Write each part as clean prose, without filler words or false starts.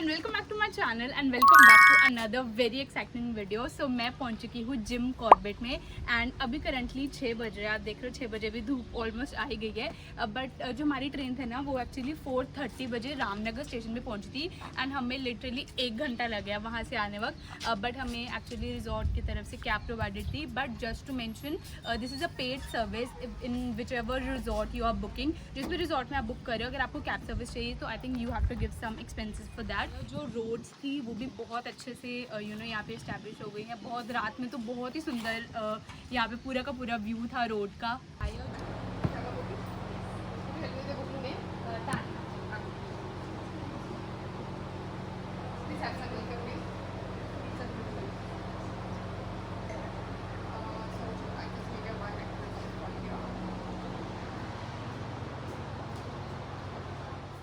Everyone, welcome back to my channel and welcome back to another very exciting video. So मैं पहुंच चुकी हूँ Jim Corbett में and अभी करंटली 6 बज रहे हैं। आप देख रहे हो 6 बजे भी धूप ऑलमोस्ट आ ही गई है। बट जो हमारी ट्रेन थी ना वो एक्चुअली 4:30 बजे रामनगर स्टेशन पे पहुंची थी एंड हमें लिटरली 1 घंटा लग गया वहाँ से आने वक्त। बट हमें एक्चुअली रिजॉर्ट की तरफ से कैब प्रोवाइडेड थी। But just to mention this is a paid service in which ever resort you are booking. जिस भी रिजॉर्ट में आप बुक कर रहे हो, अगर आपको कैब सर्विस चाहिए तो I think you have to give some expenses for that. जो रोड्स थी वो भी बहुत अच्छे से यहाँ पे इस्टेब्लिश हो गई हैं। बहुत रात में तो बहुत ही सुंदर यहाँ पे पूरा का पूरा व्यू था रोड का।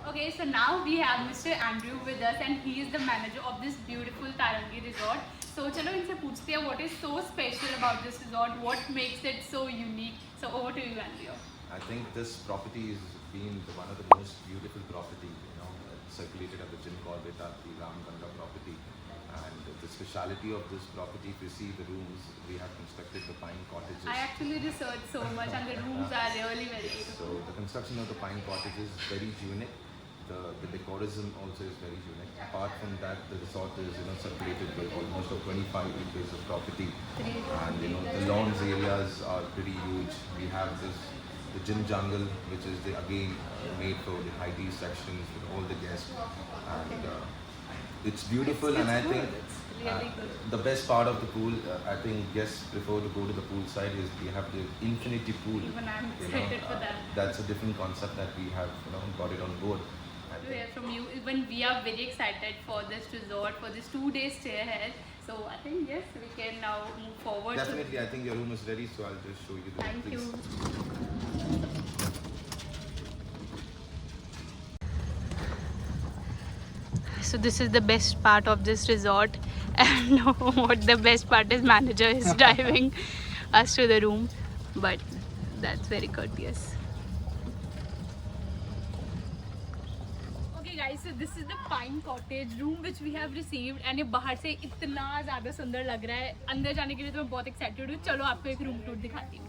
Okay, so now we have Mr. Andrew with us and he is the manager of this beautiful Tarangi resort. So चलो इनसे पूछते हैं what is so special about this resort, what makes it so unique. So over to you, Andrew. I think this property is been one of the most beautiful property, circulated at the Jim Corbett at the Ramganga property. And the speciality of this property, if you see the rooms, we have constructed the pine cottages. I actually researched so much and the rooms are really very beautiful. So the construction of the pine cottages is very unique. The decorism also is very unique. Apart from that, the resort is circulated by almost 25 acres of property, and the lawns areas are pretty huge. We have the gym jungle, which is again made for the high tea sections with all the guests, and it's beautiful. And I think the best part of the pool, I think guests prefer to go to the pool side, is we have the infinity pool. Even I'm excited for that. That's a different concept that we have got it on board. To hear from you. Even we are very excited for this resort, for this 2-day stay ahead. So I think yes, we can now move forward. Definitely, I think your room is ready, so I'll just show you the Thank you. So this is the best part of this resort, and what the best part is, manager is driving us to the room, but that's very courteous. Guys, so this is the pine cottage room which we have received and ये बाहर से इतना ज़्यादा सुंदर लग रहा है। अंदर जाने के लिए तो मैं बहुत एक्साइटेड हूँ। चलो आपको एक रूम टूर दिखाती हूँ।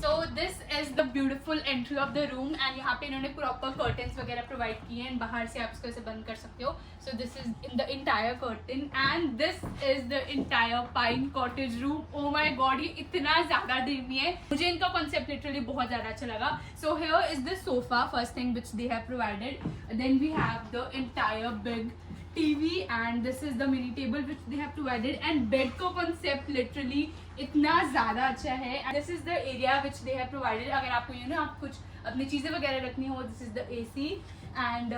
So this is the beautiful entry of the room and यहाँ पे इन्होंने proper curtains वगैरह provide किए हैं। बाहर से आप इसको ऐसे बंद कर सकते हो। So this is in the entire curtain and this is the entire pine cottage room. Oh my god, ये इतना ज़्यादा dreamy है। मुझे इनका concept literally बहुत ज़्यादा अच्छा लगा। So here is the sofa, first thing which they have provided. Then we have the entire big TV and this is the mini table which they have provided, and bed का concept literally इतना ज़्यादा अच्छा है। And this is the area which they have provided. अगर आपको आप कुछ अपनी चीज़ें वगैरह रखनी हो, this is the AC and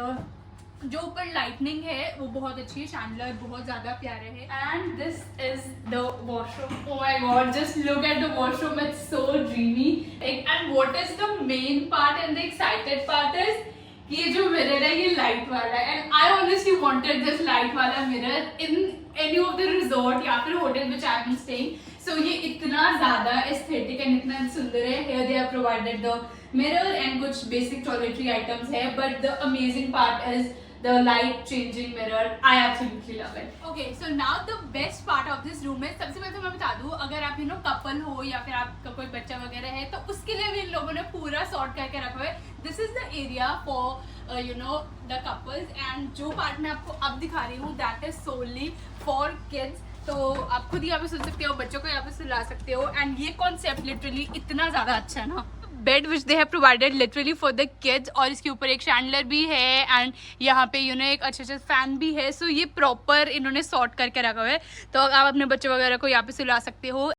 जो ऊपर लाइटनिंग है वो बहुत अच्छी है। शैंडलर बहुत ज़्यादा प्यारे है। And this is the washroom. Oh my god, just look at the washroom, it's so dreamy. And what is the main part and the excited part is ये जो मिरर है ये लाइट वाला है and I honestly wanted this light वाला mirror in any of the resort या फिर hotel which I am been staying. So ये इतना ज़्यादा एस्थेटिक एंड इतना सुंदर है। Here they have provided the mirror and कुछ बेसिक टॉयलेटरी आइटम्स है, but the amazing part is the light changing mirror. I absolutely love it. Okay, so now the best part of this room is, सबसे पहले तो मैं बता दूँ, अगर आप कपल हो या फिर आपका कोई बच्चा वगैरह है तो उसके लिए भी इन लोगों ने पूरा सॉर्ट करके रखा है। This is the area for the couples and जो पार्ट मैं आपको अब दिखा रही हूँ that is solely for kids. तो आप खुद यहाँ पे सुन सकते हो, बच्चों को यहाँ पे सुला सकते हो एंड ये कॉन्सेप्ट लिटरली इतना ज़्यादा अच्छा है ना। Bed which they have provided literally for the kids और इसके ऊपर एक शैंडलर भी है एंड यहाँ पे एक अच्छा फैन भी है। सो ये प्रॉपर इन्होंने सॉर्ट करके रखा हुआ है, तो आप अपने बच्चे वगैरह को यहाँ पे सुला सकते हो।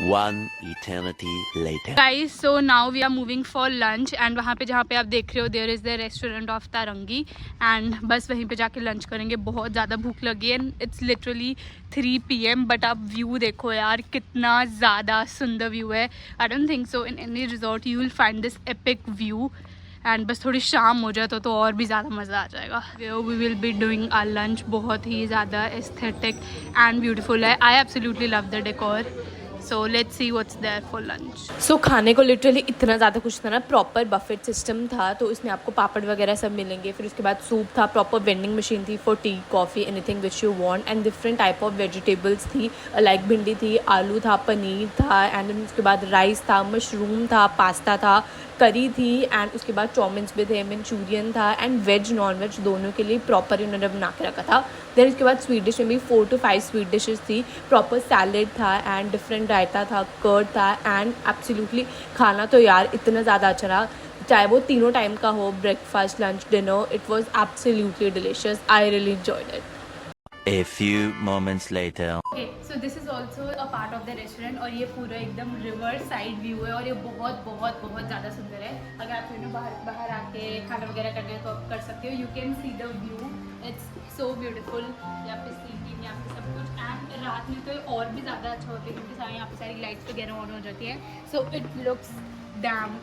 One eternity later. Guys, so now we are moving for lunch and वहाँ पे जहाँ पे आप देख रहे हो there is the restaurant of Tarangi and बस वहीं पे जाके लंच करेंगे। बहुत ज़्यादा भूख लगी है। It's literally 3 PM but आप व्यू देखो यार कितना ज़्यादा सुंदर व्यू है। I don't think so in any resort you will find this epic view and बस थोड़ी शाम हो जाए तो और भी ज़्यादा मज़ा आ जाएगा। We will be doing our lunch। बहुत ही ज़्यादा aesthetic and beautiful है। I absolutely love the decor। So let's see what's there for lunch. सो खाने को लिटरली इतना ज़्यादा कुछ था ना, प्रॉपर बफेट सिस्टम था, तो इसमें आपको पापड़ वगैरह सब मिलेंगे। फिर उसके बाद सूप था, प्रॉपर वेंडिंग मशीन थी for tea coffee anything which you want, and different type of vegetables थी, लाइक भिंडी थी, आलू था, पनीर था, एंड उसके बाद राइस था, मशरूम था, पास्ता था, करी थी, एंड उसके बाद चाउमिन्स भी थे, मंचूरियन था, एंड वेज नॉन वेज दोनों के लिए प्रॉपर उन्होंने बना के रखा था। देन उसके बाद स्वीट डिश में भी 4 to 5 स्वीट डिशेस थी, प्रॉपर सैलेड था, एंड डिफरेंट रायता था, कर्ड था, एंड एब्सोल्युटली खाना तो यार इतना ज़्यादा अच्छा रहा, चाहे वो तीनों टाइम का हो, breakfast, lunch, dinner, it was absolutely delicious. I really enjoyed it. A few moments later. Okay, so this is also a part of the restaurant और ये पूरा एकदम रिवर साइड व्यू है और ये बहुत बहुत बहुत ज़्यादा सुंदर है। अगर आप बाहर आके खाना वगैरह करते हैं तो आप कर सकते हो। You can see the view, it's so beautiful. यहाँ पे सीटिंग, यहाँ पे सब कुछ, एंड रात में तो और भी ज़्यादा अच्छा होता है क्योंकि सारे यहाँ पे सारी लाइट्स वगैरह ऑन हो जाती है। So it looks damn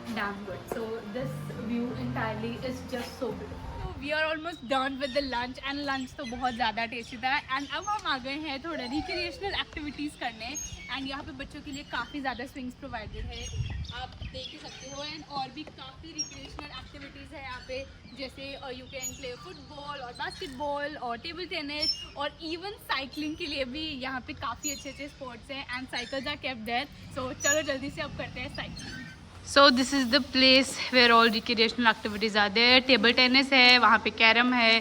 good. So this view entirely is just so beautiful. We are almost done with the lunch, and lunch तो बहुत ज़्यादा टेस्टी था। एंड अब हम आ गए हैं थोड़ा रिक्रिएशनल एक्टिविटीज़ करने, एंड यहाँ पे बच्चों के लिए काफ़ी ज़्यादा स्विंग्स प्रोवाइडेड है, आप देख ही सकते हो। एंड और भी काफ़ी रिक्रिएशनल एक्टिविटीज़ है यहाँ पे, जैसे यू कैन प्ले फुटबॉल और बास्केटबॉल और टेबल टेनिस, और इवन साइकिलिंग के लिए भी यहाँ पे काफ़ी अच्छे अच्छे स्पोर्ट्स हैं, and cycles are kept there. So चलो जल्दी से अब करते हैं cycling. So this is the place where all recreational activities are there. Table tennis है, वहाँ पे कैरम है,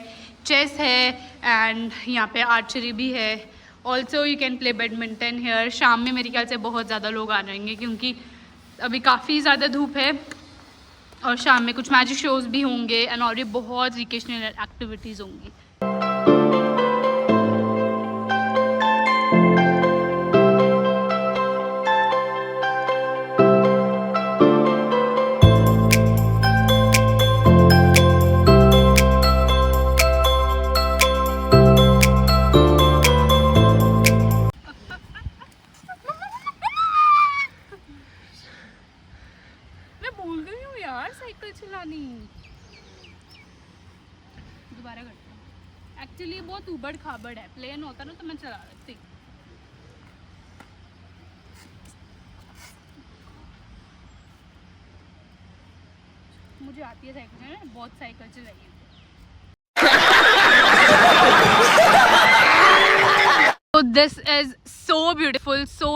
चेस है, एंड यहाँ पे आर्चरी भी है। Also you can play badminton here. शाम में मेरे ख्याल से बहुत ज़्यादा लोग आ जाएंगे क्योंकि अभी काफ़ी ज़्यादा धूप है, और शाम में कुछ मैजिक शोज़ भी होंगे, एंड और भी बहुत रिक्रिएशनल एक्टिविटीज़ होंगी। साइकिल चलानी दोबारा करते हैं। एक्चुअली बहुत उबड़ खाबड़ है, प्लेन होता ना तो मैं चला लेती। मुझे आती है साइकिल चलाना, बहुत साइकिल चलाई है। So this is so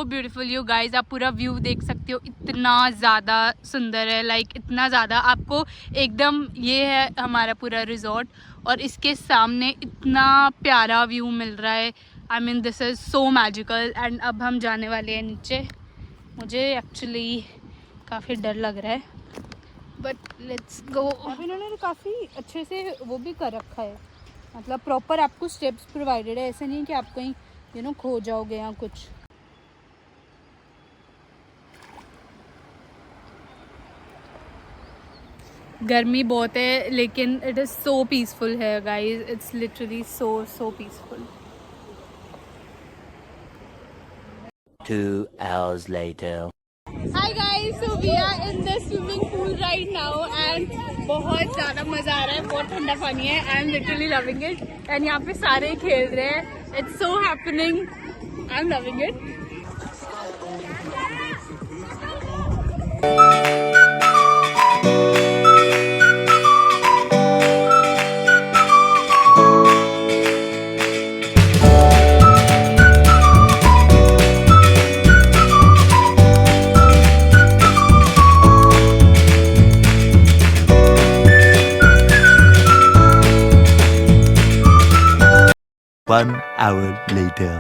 beautiful you guys। आप पूरा व्यू देख सकते हो, इतना ज़्यादा सुंदर है, लाइक इतना ज़्यादा। आपको एकदम, ये है हमारा पूरा रिजॉर्ट और इसके सामने इतना प्यारा व्यू मिल रहा है। I mean this is so magical. And अब हम जाने वाले हैं नीचे। मुझे एक्चुअली काफ़ी डर लग रहा है, बट लेट्स गो। अब इन्होंने काफ़ी अच्छे से वो भी कर रखा है, मतलब प्रॉपर आपको स्टेप्स प्रोवाइडेड है, ऐसा नहीं कि आप कहीं खो जाओगे या कुछ। गर्मी बहुत है लेकिन इट इज़ सो पीसफुल है guys, it's literally so peaceful. 2 hours later. Hi guys, so we are in the swimming pool right now and बहुत ज़्यादा मज़ा आ रहा है, बहुत ठंडा पानी है। I am literally loving it and यहाँ पे सारे खेल रहे हैं। It's so happening, I am loving it. One hour later.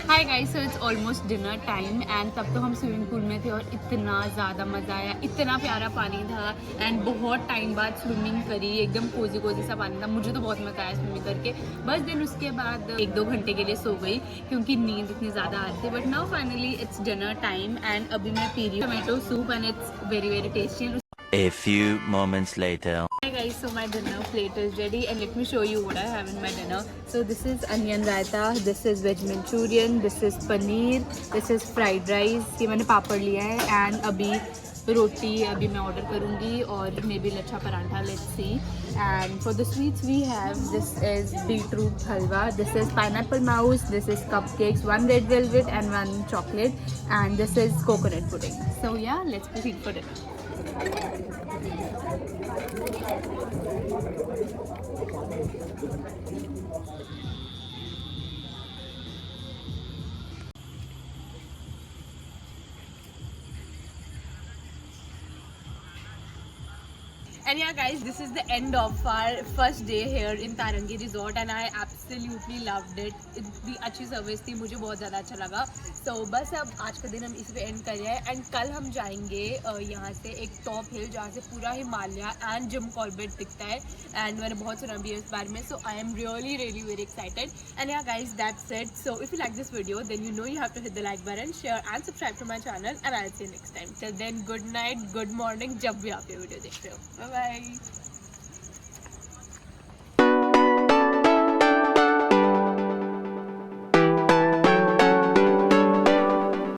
Hi guys, so it's almost dinner time and तब तो हम स्विमिंग पूल में थे और इतना ज़्यादा मज़ा आया, इतना प्यारा पानी था एंड बहुत टाइम बाद स्विमिंग करी, एकदम कोजी सा पानी था। मुझे तो बहुत मज़ा आया स्विमिंग करके। बस दिन उसके बाद 1-2 घंटे के लिए सो गई क्योंकि नींद इतनी ज़्यादा आ रही थी। But now finally it's dinner time and अभी मैं पी रही हूँ tomato soup and it's very tasty. A few moments later. Hi guys, so my dinner plate is ready and let me show you what I have in my dinner. So this is onion raita, this is veg manchurian, this is paneer, this is fried rice, ये मैंने पापड़ लिया है and अभी रोटी अभी मैं order करूँगी और may be lachha paratha, let's see. And for the sweets we have, this is beetroot halwa, this is pineapple mouse, this is cupcakes, one red velvet and one chocolate, and this is coconut pudding. So yeah, let's proceed for dinner. And yeah guys, this is the end of our first day here in Tarangi Resort and I absolutely loved it. इतनी अच्छी service थी, मुझे बहुत ज़्यादा अच्छा लगा. So बस अब आज का दिन हम इसी पे एंड कर रहे हैं एंड कल हम जाएंगे यहाँ से एक टॉप हिल जहाँ से पूरा हिमालय एंड जिम कॉर्बेट दिखता है एंड मैंने बहुत सुना भी है इस बारे में. So I am really very excited. And yeah guys, that's it. So if you like this video, then you know you have to hit the like button, share and subscribe to my channel and I'll see you next time. Till then, good night, good morning, जब भी आप ये video देख रहे हो. Bye bye.